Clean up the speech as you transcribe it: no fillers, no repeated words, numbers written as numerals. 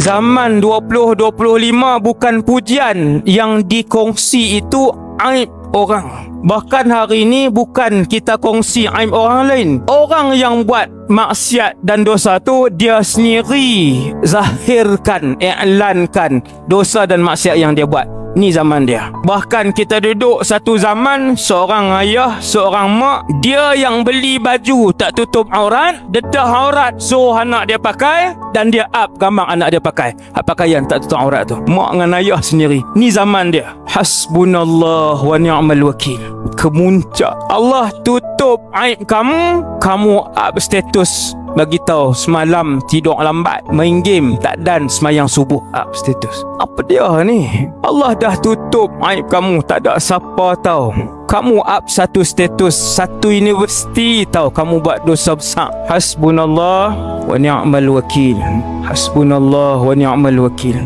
Zaman 2025 bukan pujian, yang dikongsi itu aib orang. Bahkan hari ini bukan kita kongsi aib orang lain. Orang yang buat maksiat dan dosa tu dia sendiri zahirkan, iklankan dosa dan maksiat yang dia buat. Ni zaman dia. Bahkan kita duduk satu zaman, seorang ayah, seorang mak, dia yang beli baju tak tutup aurat, dedah aurat suruh anak dia pakai, dan dia up gambar anak dia pakai pakaian tak tutup aurat tu. Mak dengan ayah sendiri. Ni zaman dia. Hasbunallah wa ni'mal wakil. Kemuncak Allah tutup aib kamu, kamu up status bagi tahu semalam tidur lambat, main game, tak dan semayang subuh, up status. Apa dia ni? Allah dah tutup aib kamu, tak ada siapa tahu. Kamu up satu status, satu universiti tahu kamu buat dosa besar. Hasbunallah wa ni'mal wakil. Hasbunallah wa ni'mal wakil.